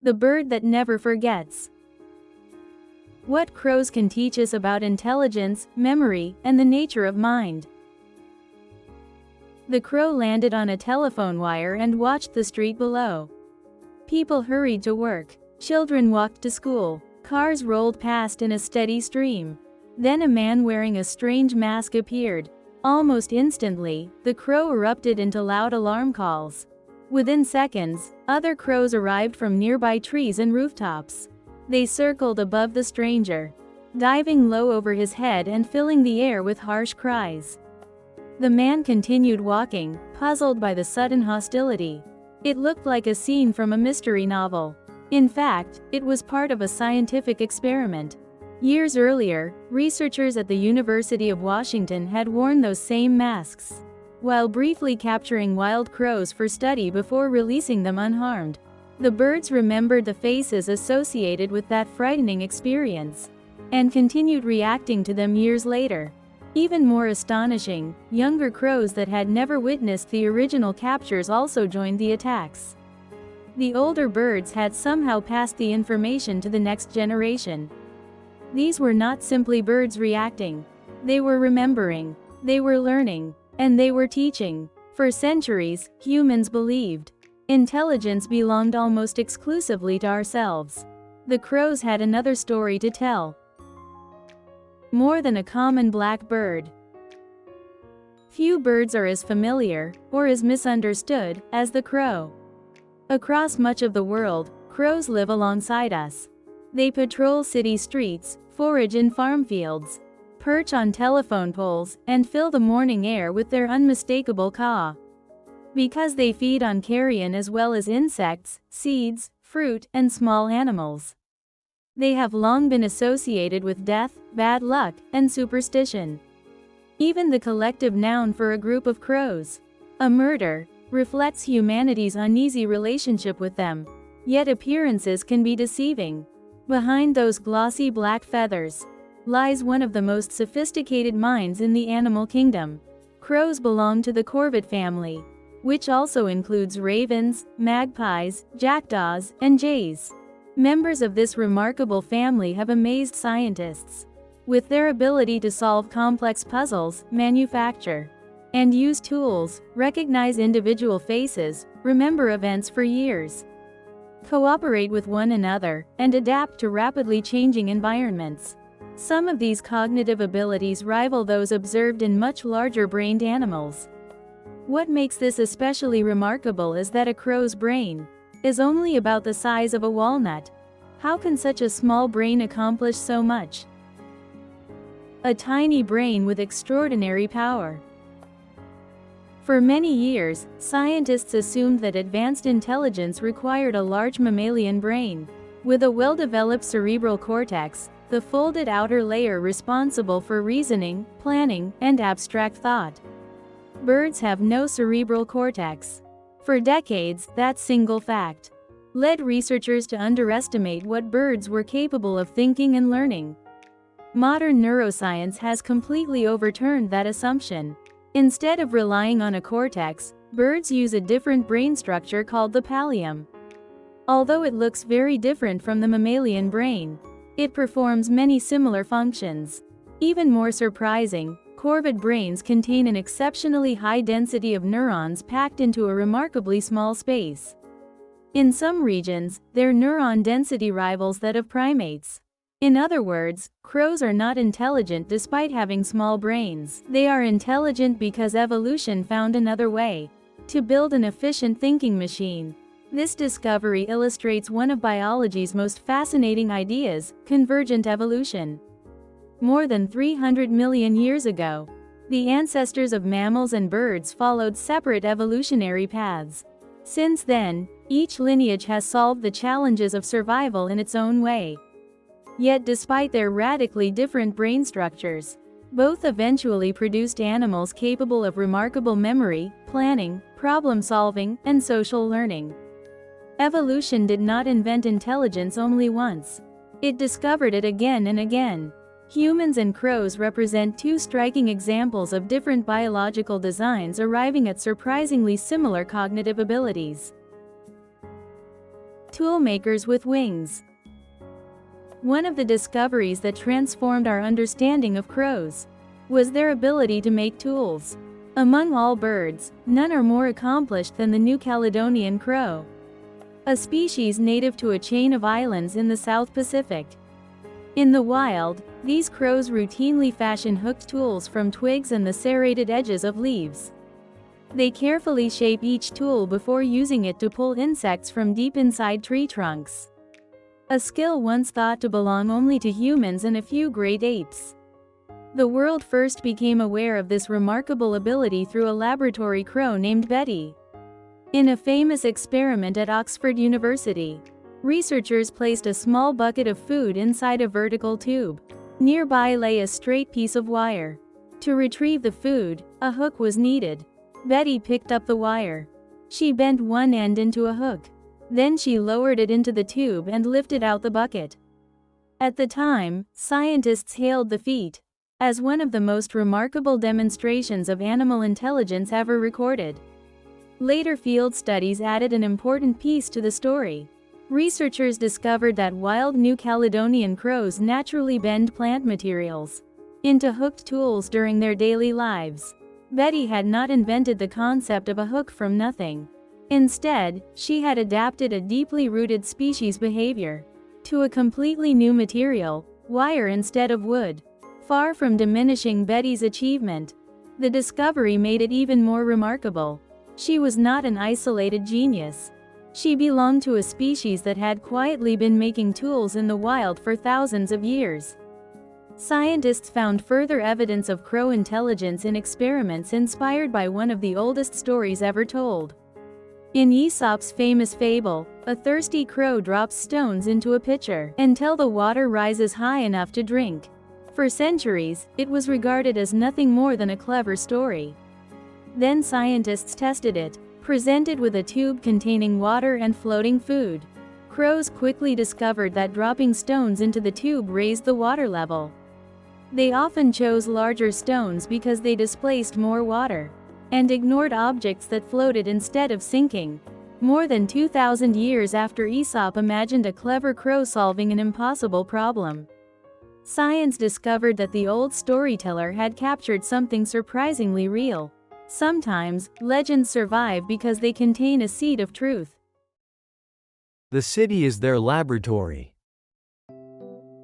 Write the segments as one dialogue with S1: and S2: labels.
S1: the bird that never forgets. What crows can teach us about intelligence, memory, and the nature of mind. The crow landed on a telephone wire and watched the street below. People hurried to work. Children walked to school. Cars rolled past in a steady stream. Then a man wearing a strange mask appeared. Almost instantly, the crow erupted into loud alarm calls. Within seconds, other crows arrived from nearby trees and rooftops. They circled above the stranger, diving low over his head and filling the air with harsh cries. The man continued walking, puzzled by the sudden hostility. It looked like a scene from a mystery novel. In fact, it was part of a scientific experiment. Years earlier, researchers at the University of Washington had worn those same masks, while briefly capturing wild crows for study before releasing them unharmed. The birds remembered the faces associated with that frightening experience, and continued reacting to them years later. Even more astonishing, younger crows that had never witnessed the original captures also joined the attacks. The older birds had somehow passed the information to the next generation. These were not simply birds reacting. They were remembering, they were learning, and they were teaching. For centuries, humans believed intelligence belonged almost exclusively to ourselves. The crows had another story to tell. More than a common black bird. Few birds are as familiar, or as misunderstood, as the crow. Across much of the world, crows live alongside us. They patrol city streets, forage in farm fields, perch on telephone poles, and fill the morning air with their unmistakable caw. Because they feed on carrion as well as insects, seeds, fruit, and small animals, they have long been associated with death, bad luck, and superstition. Even the collective noun for a group of crows, a murder, reflects humanity's uneasy relationship with them. Yet appearances can be deceiving. Behind those glossy black feathers lies one of the most sophisticated minds in the animal kingdom. Crows belong to the Corvid family, which also includes ravens, magpies, jackdaws, and jays. Members of this remarkable family have amazed scientists with their ability to solve complex puzzles, manufacture and use tools, recognize individual faces, remember events for years, cooperate with one another, and adapt to rapidly changing environments. Some of these cognitive abilities rival those observed in much larger-brained animals. What makes this especially remarkable is that a crow's brain is only about the size of a walnut. How can such a small brain accomplish so much? A tiny brain with extraordinary power. For many years, scientists assumed that advanced intelligence required a large mammalian brain, with a well-developed cerebral cortex, the folded outer layer responsible for reasoning, planning, and abstract thought. Birds have no cerebral cortex. For decades, that single fact led researchers to underestimate what birds were capable of thinking and learning. Modern neuroscience has completely overturned that assumption. Instead of relying on a cortex, birds use a different brain structure called the pallium. Although it looks very different from the mammalian brain, it performs many similar functions. Even more surprising, corvid brains contain an exceptionally high density of neurons packed into a remarkably small space. In some regions, their neuron density rivals that of primates. In other words, crows are not intelligent despite having small brains. They are intelligent because evolution found another way to build an efficient thinking machine. This discovery illustrates one of biology's most fascinating ideas, convergent evolution. More than 300 million years ago, the ancestors of mammals and birds followed separate evolutionary paths. Since then, each lineage has solved the challenges of survival in its own way. Yet despite their radically different brain structures, both eventually produced animals capable of remarkable memory, planning, problem-solving, and social learning. Evolution did not invent intelligence only once. It discovered it again and again. Humans and crows represent two striking examples of different biological designs arriving at surprisingly similar cognitive abilities. Tool makers with wings. One of the discoveries that transformed our understanding of crows was their ability to make tools. Among all birds, none are more accomplished than the New Caledonian crow, a species native to a chain of islands in the South Pacific. In the wild, these crows routinely fashion hooked tools from twigs and the serrated edges of leaves. They carefully shape each tool before using it to pull insects from deep inside tree trunks, a skill once thought to belong only to humans and a few great apes. The world first became aware of this remarkable ability through a laboratory crow named Betty. In a famous experiment at Oxford University, researchers placed a small bucket of food inside a vertical tube. Nearby lay a straight piece of wire. To retrieve the food, a hook was needed. Betty picked up the wire. She bent one end into a hook. Then she lowered it into the tube and lifted out the bucket. At the time, scientists hailed the feat as one of the most remarkable demonstrations of animal intelligence ever recorded. Later field studies added an important piece to the story. Researchers discovered that wild New Caledonian crows naturally bend plant materials into hooked tools during their daily lives. Betty had not invented the concept of a hook from nothing. Instead, she had adapted a deeply rooted species behavior to a completely new material, wire instead of wood. Far from diminishing Betty's achievement, the discovery made it even more remarkable. She was not an isolated genius. She belonged to a species that had quietly been making tools in the wild for thousands of years. Scientists found further evidence of crow intelligence in experiments inspired by one of the oldest stories ever told. In Aesop's famous fable, a thirsty crow drops stones into a pitcher until the water rises high enough to drink. For centuries, it was regarded as nothing more than a clever story. Then scientists tested it, presented with a tube containing water and floating food. Crows quickly discovered that dropping stones into the tube raised the water level. They often chose larger stones because they displaced more water, and ignored objects that floated instead of sinking. More than 2,000 years after Aesop imagined a clever crow solving an impossible problem, science discovered that the old storyteller had captured something surprisingly real. Sometimes, legends survive because they contain a seed of truth.
S2: The city is their laboratory.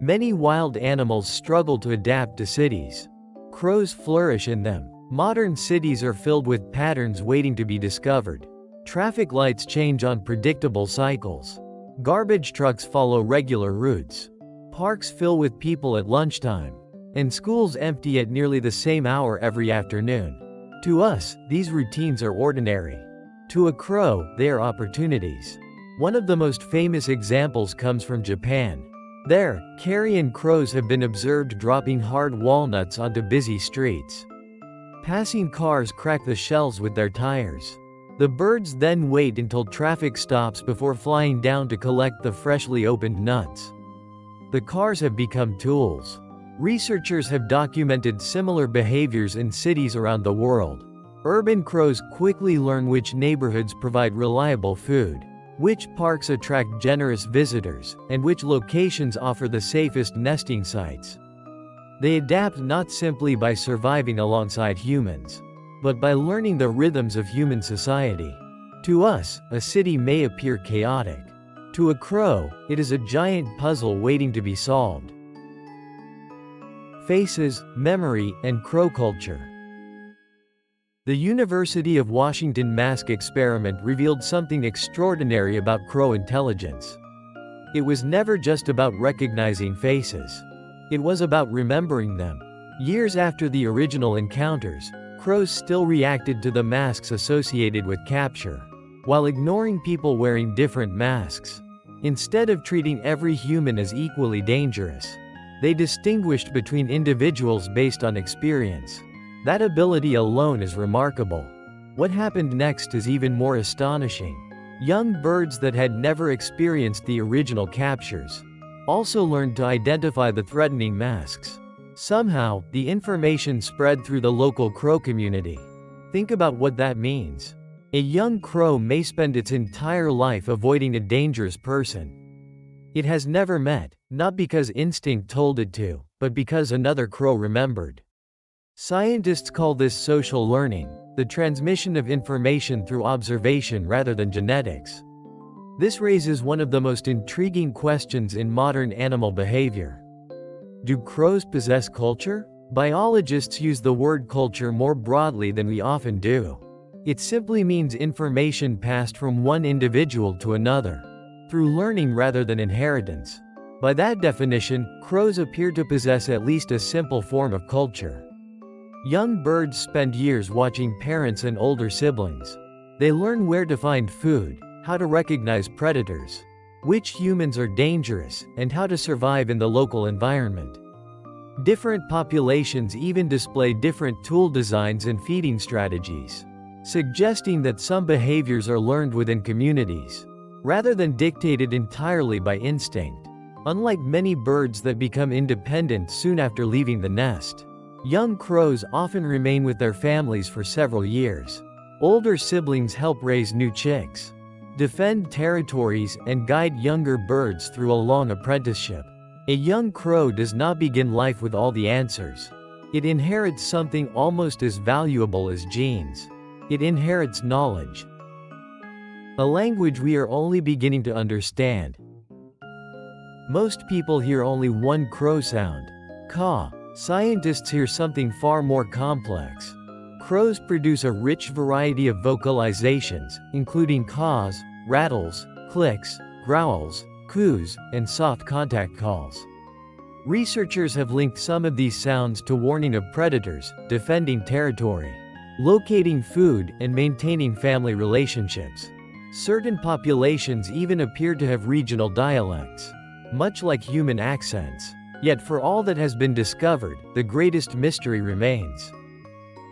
S2: Many wild animals struggle to adapt to cities. Crows flourish in them. Modern cities are filled with patterns waiting to be discovered. Traffic lights change on predictable cycles. Garbage trucks follow regular routes. Parks fill with people at lunchtime. And schools empty at nearly the same hour every afternoon. To us, these routines are ordinary. To a crow, they are opportunities. One of the most famous examples comes from Japan. There, carrion crows have been observed dropping hard walnuts onto busy streets. Passing cars crack the shells with their tires. The birds then wait until traffic stops before flying down to collect the freshly opened nuts. The cars have become tools. Researchers have documented similar behaviors in cities around the world. Urban crows quickly learn which neighborhoods provide reliable food, which parks attract generous visitors, and which locations offer the safest nesting sites. They adapt not simply by surviving alongside humans, but by learning the rhythms of human society. To us, a city may appear chaotic. To a crow, it is a giant puzzle waiting to be solved. Faces, memory, and crow culture. The University of Washington mask experiment revealed something extraordinary about crow intelligence. It was never just about recognizing faces. It was about remembering them. Years after the original encounters, crows still reacted to the masks associated with capture, while ignoring people wearing different masks. Instead of treating every human as equally dangerous, they distinguished between individuals based on experience. That ability alone is remarkable. What happened next is even more astonishing. Young birds that had never experienced the original captures also learned to identify the threatening masks. Somehow, the information spread through the local crow community. Think about what that means. A young crow may spend its entire life avoiding a dangerous person it has never met, not because instinct told it to, but because another crow remembered. Scientists call this social learning, the transmission of information through observation rather than genetics. This raises one of the most intriguing questions in modern animal behavior. Do crows possess culture? Biologists use the word culture more broadly than we often do. It simply means information passed from one individual to another, through learning rather than inheritance. By that definition, crows appear to possess at least a simple form of culture. Young birds spend years watching parents and older siblings. They learn where to find food, how to recognize predators, which humans are dangerous, and how to survive in the local environment. Different populations even display different tool designs and feeding strategies, suggesting that some behaviors are learned within communities, rather than dictated entirely by instinct. Unlike many birds that become independent soon after leaving the nest, young crows often remain with their families for several years. Older siblings help raise new chicks, defend territories, and guide younger birds through a long apprenticeship. A young crow does not begin life with all the answers. It inherits something almost as valuable as genes. It inherits knowledge. A language we are only beginning to understand. Most people hear only one crow sound, caw. Scientists hear something far more complex. Crows produce a rich variety of vocalizations, including caws, rattles, clicks, growls, coos, and soft contact calls. Researchers have linked some of these sounds to warning of predators, defending territory, locating food, and maintaining family relationships. Certain populations even appear to have regional dialects, much like human accents. Yet for all that has been discovered, the greatest mystery remains.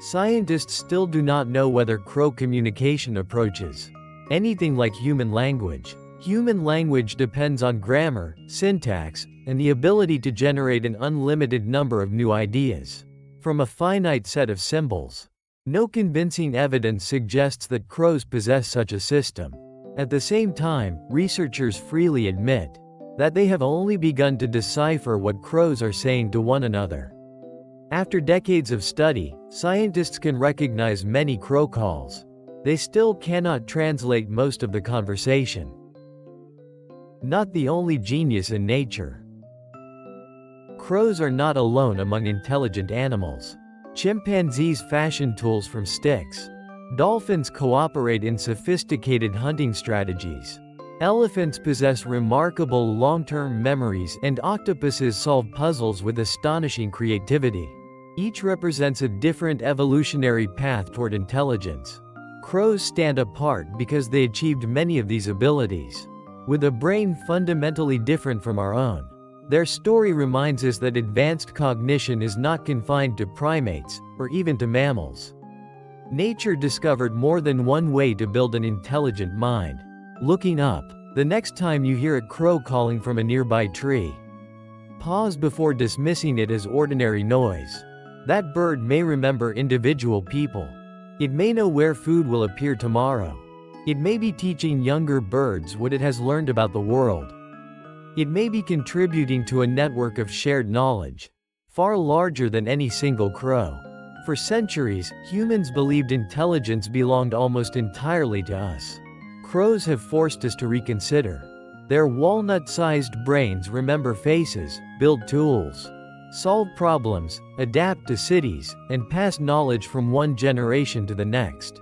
S2: Scientists still do not know whether crow communication approaches anything like human language. Human language depends on grammar, syntax, and the ability to generate an unlimited number of new ideas from a finite set of symbols. No convincing evidence suggests that crows possess such a system. At the same time, researchers freely admit that they have only begun to decipher what crows are saying to one another. After decades of study, scientists can recognize many crow calls. They still cannot translate most of the conversation. Not the only genius in nature. Crows are not alone among intelligent animals. Chimpanzees fashion tools from sticks. Dolphins cooperate in sophisticated hunting strategies. Elephants possess remarkable long-term memories, and octopuses solve puzzles with astonishing creativity. Each represents a different evolutionary path toward intelligence. Crows stand apart because they achieved many of these abilities, with a brain fundamentally different from our own. Their story reminds us that advanced cognition is not confined to primates, or even to mammals. Nature discovered more than one way to build an intelligent mind. Looking up. The next time you hear a crow calling from a nearby tree, pause before dismissing it as ordinary noise. That bird may remember individual people. It may know where food will appear tomorrow. It may be teaching younger birds what it has learned about the world. It may be contributing to a network of shared knowledge, far larger than any single crow. For centuries, humans believed intelligence belonged almost entirely to us. Crows have forced us to reconsider. Their walnut-sized brains remember faces, build tools, solve problems, adapt to cities, and pass knowledge from one generation to the next.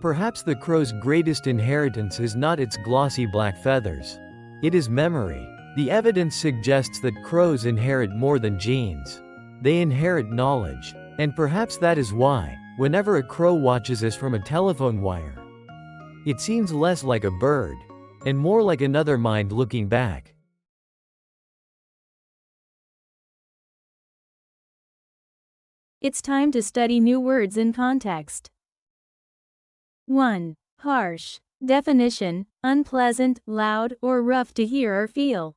S2: Perhaps the crow's greatest inheritance is not its glossy black feathers. It is memory. The evidence suggests that crows inherit more than genes. They inherit knowledge. And perhaps that is why, whenever a crow watches us from a telephone wire, it seems less like a bird, and more like another mind looking back.
S1: It's time to study new words in context. 1. Harsh. Definition: unpleasant, loud, or rough to hear or feel.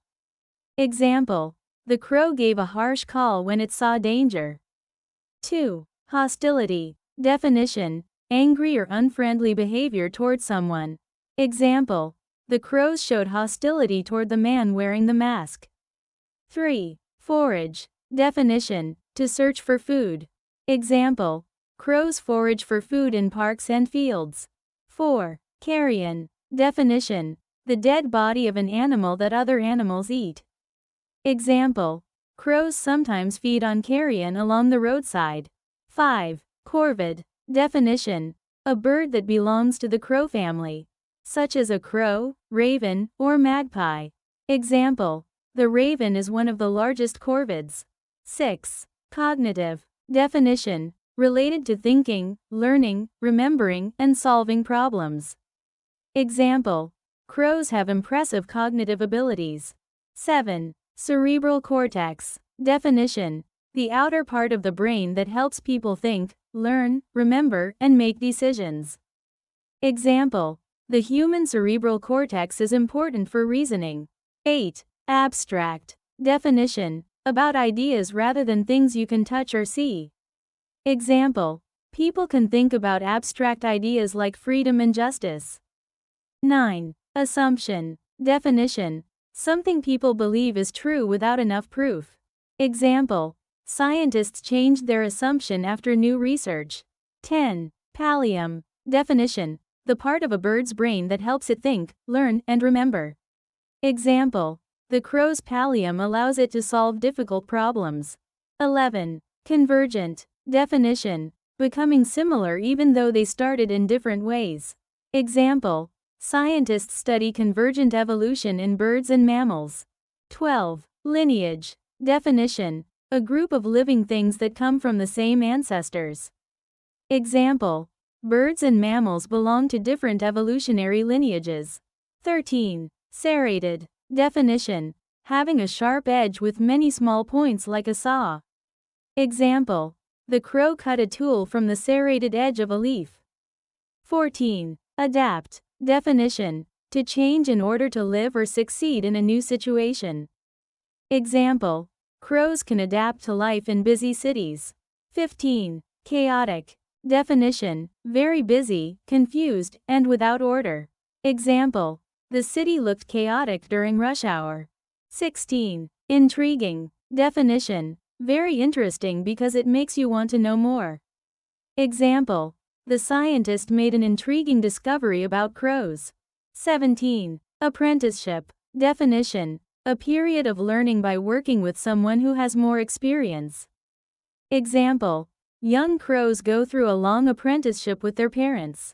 S1: Example: the crow gave a harsh call when it saw danger. 2. Hostility. Definition: angry or unfriendly behavior toward someone. Example: the crows showed hostility toward the man wearing the mask. 3. Forage. Definition: to search for food. Example: crows forage for food in parks and fields. 4. Carrion. Definition: the dead body of an animal that other animals eat. Example: crows sometimes feed on carrion along the roadside. 5. Corvid. Definition: a bird that belongs to the crow family, such as a crow, raven, or magpie. Example: the raven is one of the largest corvids. 6. Cognitive. Definition: related to thinking, learning, remembering, and solving problems. Example: crows have impressive cognitive abilities. 7. Cerebral cortex. Definition: the outer part of the brain that helps people think, learn, remember, and make decisions. Example: the human cerebral cortex is important for reasoning. 8. Abstract. Definition: about ideas rather than things you can touch or see. Example: people can think about abstract ideas like freedom and justice. 9. Assumption. Definition: something people believe is true without enough proof. Example: scientists changed their assumption after new research. 10. Pallium. Definition: the part of a bird's brain that helps it think, learn, and remember. Example: the crow's pallium allows it to solve difficult problems. 11. Convergent. Definition: becoming similar even though they started in different ways. Example: scientists study convergent evolution in birds and mammals. 12. Lineage. Definition: a group of living things that come from the same ancestors. Example: birds and mammals belong to different evolutionary lineages. 13. Serrated. Definition: having a sharp edge with many small points like a saw. Example: the crow cut a tool from the serrated edge of a leaf. 14. Adapt. Definition: to change in order to live or succeed in a new situation. Example: crows can adapt to life in busy cities. 15. Chaotic. Definition: very busy, confused, and without order. Example: the city looked chaotic during rush hour. 16. Intriguing. Definition: very interesting because it makes you want to know more. Example: the scientist made an intriguing discovery about crows. 17. Apprenticeship. Definition: a period of learning by working with someone who has more experience. Example: young crows go through a long apprenticeship with their parents.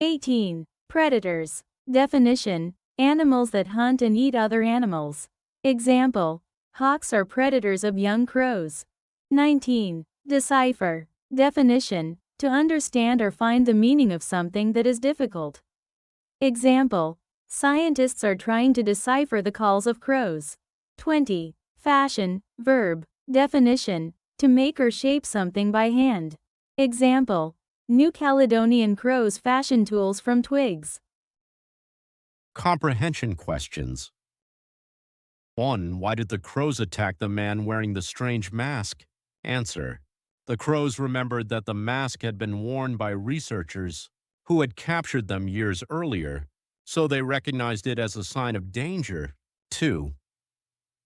S1: 18. Predators. Definition: animals that hunt and eat other animals. Example: hawks are predators of young crows. 19. Decipher. Definition: to understand or find the meaning of something that is difficult. Example: scientists are trying to decipher the calls of crows. 20. Fashion. Verb. Definition: to make or shape something by hand. Example: New Caledonian crows fashion tools from twigs.
S3: Comprehension questions. 1. Why did the crows attack the man wearing the strange mask? Answer: the crows remembered that the mask had been worn by researchers who had captured them years earlier, so they recognized it as a sign of danger. 2.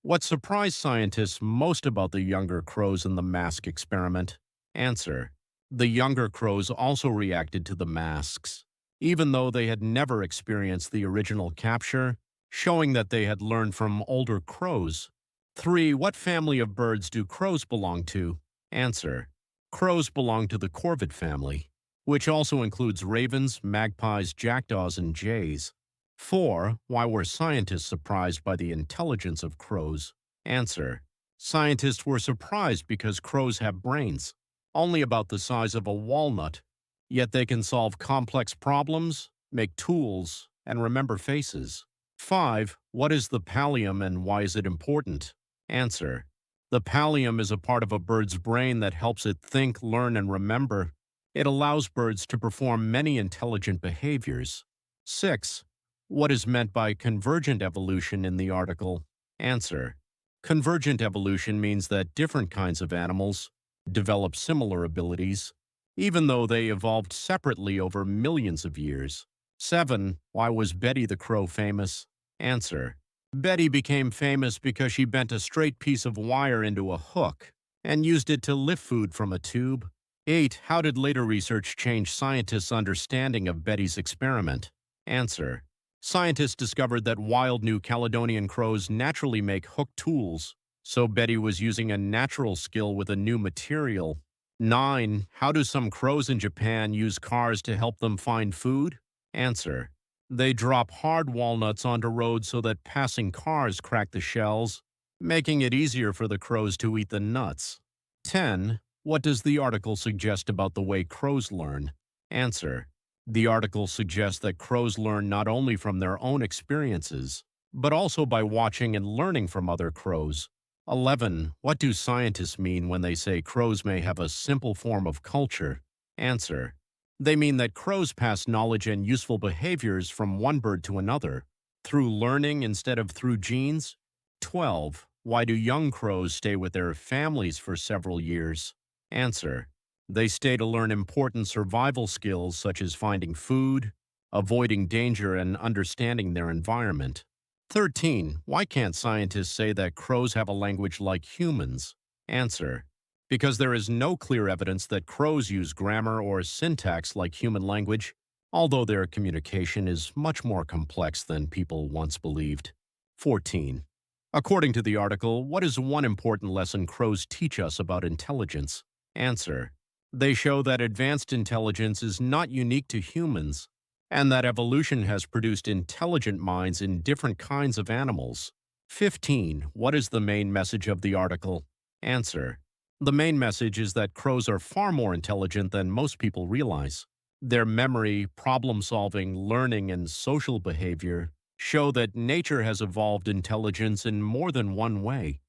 S3: What surprised scientists most about the younger crows in the mask experiment? Answer: the younger crows also reacted to the masks, even though they had never experienced the original capture, showing that they had learned from older crows. 3. What family of birds do crows belong to? Answer: crows belong to the Corvid family, which also includes ravens, magpies, jackdaws, and jays. 4. Why were scientists surprised by the intelligence of crows? Answer: scientists were surprised because crows have brains, only about the size of a walnut, yet they can solve complex problems, make tools, and remember faces. 5. What is the pallium and why is it important? Answer: the pallium is a part of a bird's brain that helps it think, learn, and remember. It allows birds to perform many intelligent behaviors. 6. What is meant by convergent evolution in the article? Answer: convergent evolution means that different kinds of animals develop similar abilities even though they evolved separately over millions of years. 7. Why was Betty the Crow famous? Answer. Betty became famous because she bent a straight piece of wire into a hook and used it to lift food from a tube. 8. How did later research change scientists' understanding of Betty's experiment? Answer. Scientists discovered that wild New Caledonian crows naturally make hook tools, so Betty was using a natural skill with a new material. 9. How do some crows in Japan use cars to help them find food? Answer. They drop hard walnuts onto roads so that passing cars crack the shells, making it easier for the crows to eat the nuts. 10. What does the article suggest about the way crows learn? Answer. The article suggests that crows learn not only from their own experiences, but also by watching and learning from other crows. 11. What do scientists mean when they say crows may have a simple form of culture? Answer. They mean that crows pass knowledge and useful behaviors from one bird to another, through learning instead of through genes. 12. Why do young crows stay with their families for several years? Answer. They stay to learn important survival skills such as finding food, avoiding danger, and understanding their environment. 13. Why can't scientists say that crows have a language like humans? Answer. Because there is no clear evidence that crows use grammar or syntax like human language, although their communication is much more complex than people once believed. 14. According to the article, what is one important lesson crows teach us about intelligence? Answer. They show that advanced intelligence is not unique to humans, and that evolution has produced intelligent minds in different kinds of animals. 15. What is the main message of the article? Answer. The main message is that crows are far more intelligent than most people realize. Their memory, problem-solving, learning, and social behavior show that nature has evolved intelligence in more than one way.